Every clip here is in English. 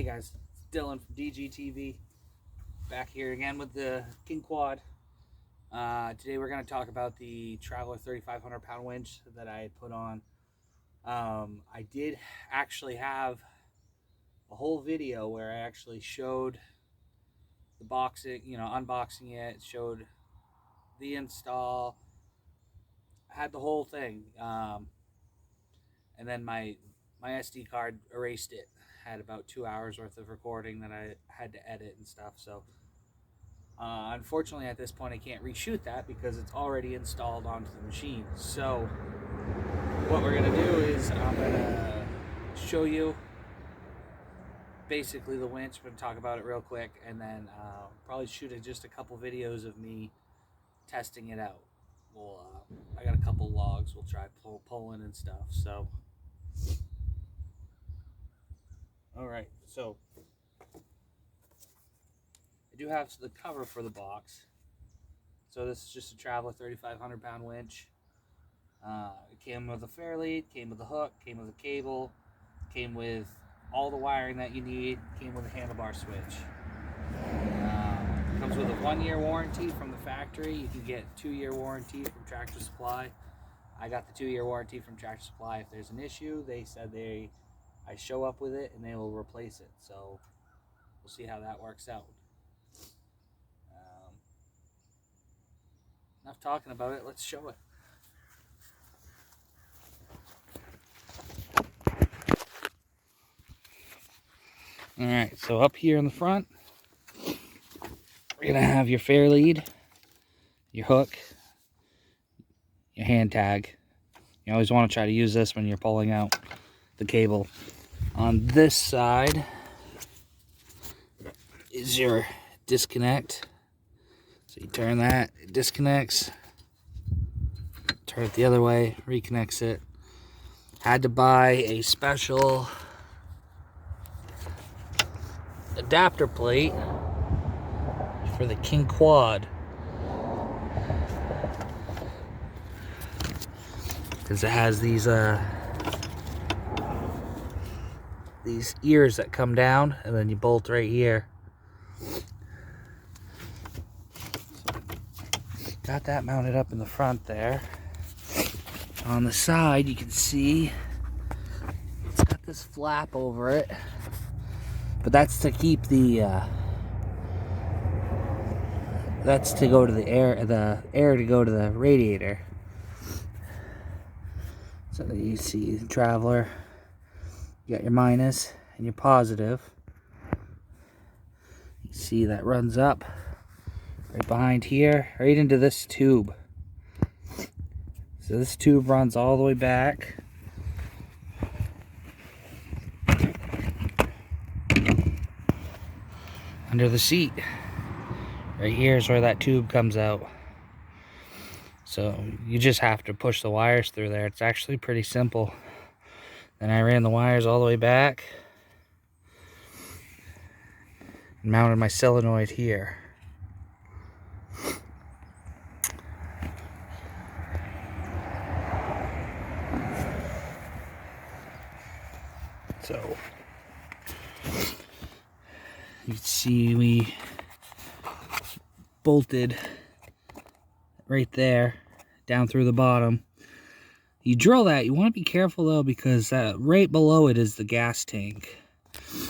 Hey guys, it's Dylan from DGTV, back here again with the Kingquad. Today we're going to talk about the Traveler 3,500 pound winch that I had put on. I did actually have a whole video where I actually showed the boxing, unboxing it, showed the install, had the whole thing. And then my SD card erased it. Had about 2 hours worth of recording that I had to edit and stuff. So unfortunately, at this point, I can't reshoot that because it's already installed onto the machine. So what we're gonna do is I'm gonna show you basically the winch. I'm gonna talk about it real quick, and then probably shoot just a couple videos of me testing it out. I got a couple logs. We'll try pulling and stuff. So. Alright, so I do have the cover for the box. So this is just a Traveler 3,500 pound winch. It came with a fair lead, came with a hook, came with a cable, came with all the wiring that you need, came with a handlebar switch. Comes with a 1-year warranty from the factory. You can get a 2-year warranty from Tractor Supply. I got the 2-year warranty from Tractor Supply. If there's an issue, they said I show up with it and they will replace it. So we'll see how that works out. Enough talking about it, let's show it. Alright, so up here in the front, we're going to have your fair lead, your hook, your hand tag. You always want to try to use this when you're pulling out the cable. On this side is your disconnect. So you turn that, it disconnects. Turn it the other way, reconnects it. Had to buy a special adapter plate for the Kingquad, because it has these ears that come down, and then you bolt right here. Got that mounted up in the front there. On the side, you can see it's got this flap over it, but that's to keep the that's to go to the air to go to the radiator. So you see Traveler, you got your minus and your positive. You see that runs up right behind here, right into this tube. So this tube runs all the way back. Under the seat. Right here is where that tube comes out. So you just have to push the wires through there. It's actually pretty simple. Then I ran the wires all the way back and mounted my solenoid here. So you can see we bolted right there down through the bottom. You drill that. You want to be careful though, because right below it is the gas tank.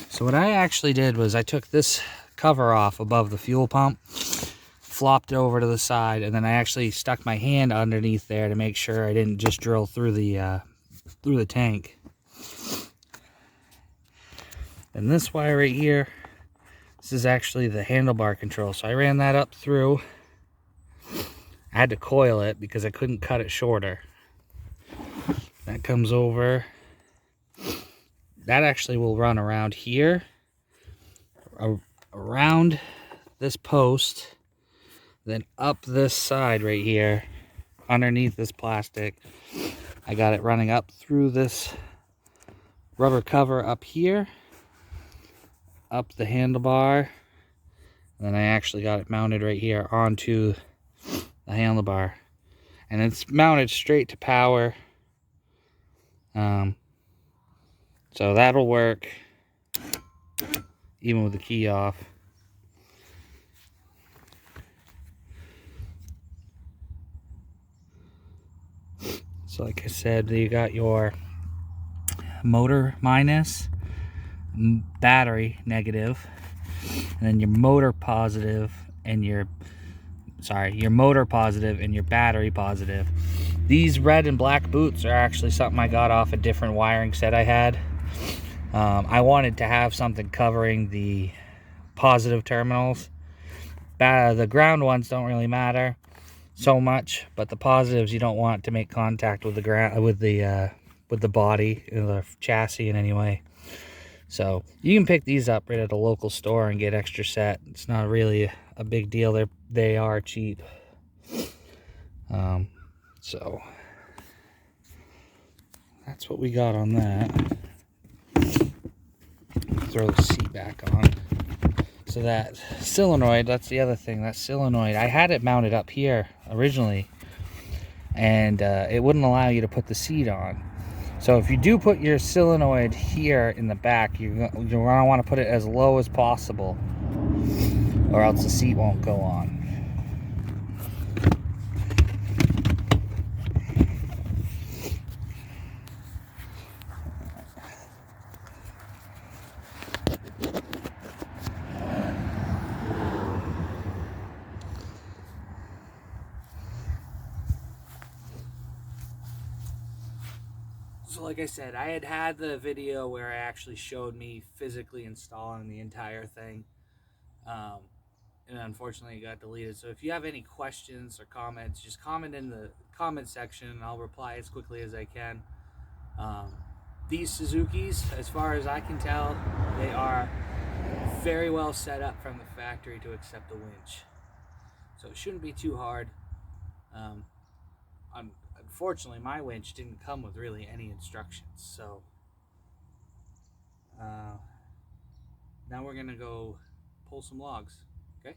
So what I actually did was I took this cover off above the fuel pump, flopped it over to the side, and then I actually stuck my hand underneath there to make sure I didn't just drill through the tank. And this wire right here, this is actually the handlebar control. So I ran that up through. I had to coil it because I couldn't cut it shorter. That comes over. That actually will run around here, around this post, then up this side right here, underneath this plastic. I got it running up through this rubber cover up here, up the handlebar, and then I actually got it mounted right here onto the handlebar, and it's mounted straight to power. So that'll work. even with the key off. So like I said, you got your motor minus, battery negative, and then your motor positive and your motor positive and your battery positive. These red and black boots are actually something I got off a different wiring set I had. I wanted to have something covering the positive terminals. The ground ones don't really matter so much, but the positives, you don't want to make contact with the ground, with the body, the chassis in any way. So you can pick these up right at a local store and get extra set. It's not really a big deal. They are cheap. So that's what we got on that. Throw the seat back on. So that solenoid, that's the other thing. That solenoid, I had it mounted up here originally, and it wouldn't allow you to put the seat on. So if you do put your solenoid here in the back, you're going to want to put it as low as possible, or else the seat won't go on. So like I said, I had the video where I actually showed me physically installing the entire thing, and unfortunately it got deleted. So if you have any questions or comments, just comment in the comment section and I'll reply as quickly as I can. These Suzukis, as far as I can tell, they are very well set up from the factory to accept the winch, so it shouldn't be too hard. Unfortunately, my winch didn't come with really any instructions, so now we're gonna go pull some logs. Okay.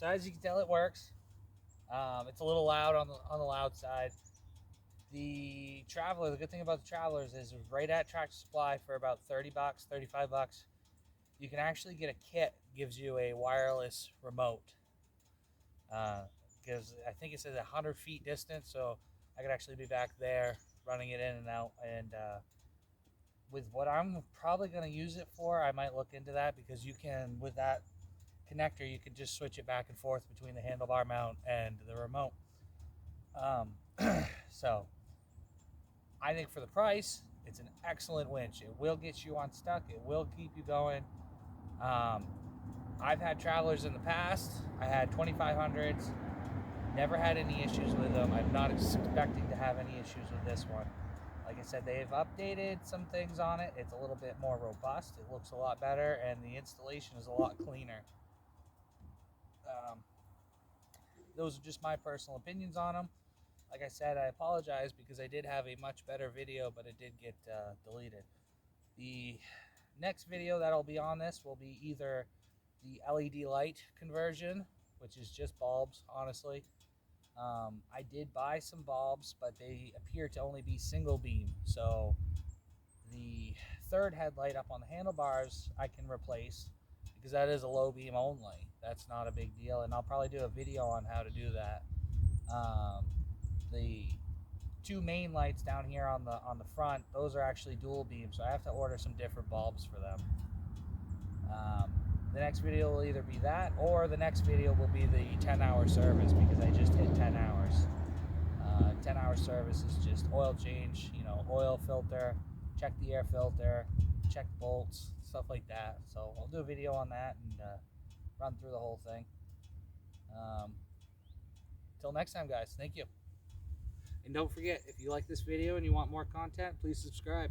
So as you can tell, it works. It's a little loud on the loud side. The Traveler, the good thing about the Travelers is right at Tractor Supply for about 30 bucks, 35 bucks, you can actually get a kit that gives you a wireless remote. Because I think it says 100 feet distance, so I could actually be back there running it in and out. And with what I'm probably going to use it for, I might look into that, because you can, with that connector, you can just switch it back and forth between the handlebar mount and the remote. So I think for the price, it's an excellent winch. It will get you unstuck. It will keep you going. I've had Travelers in the past. I had 2500s. Never had any issues with them. I'm not expecting to have any issues with this one. Like I said, they've updated some things on it. It's a little bit more robust. It looks a lot better, and the installation is a lot cleaner. Those are just my personal opinions on them. Like I said, I apologize because I did have a much better video, but it did get deleted. The next video that'll be on this will be either the LED light conversion, which is just bulbs, honestly. I did buy some bulbs, but they appear to only be single beam. So the third headlight up on the handlebars I can replace, because that is a low beam only. That's not a big deal, and I'll probably do a video on how to do that. The two main lights down here on the front, those are actually dual beam, so I have to order some different bulbs for them. The next video will either be that, or the next video will be the 10-hour service, because I just hit 10 hours. 10-hour service is just oil change, oil filter, check the air filter, check bolts, stuff like that. So I'll do a video on that and run through the whole thing. Till next time, guys, thank you. And don't forget, if you like this video and you want more content, please subscribe.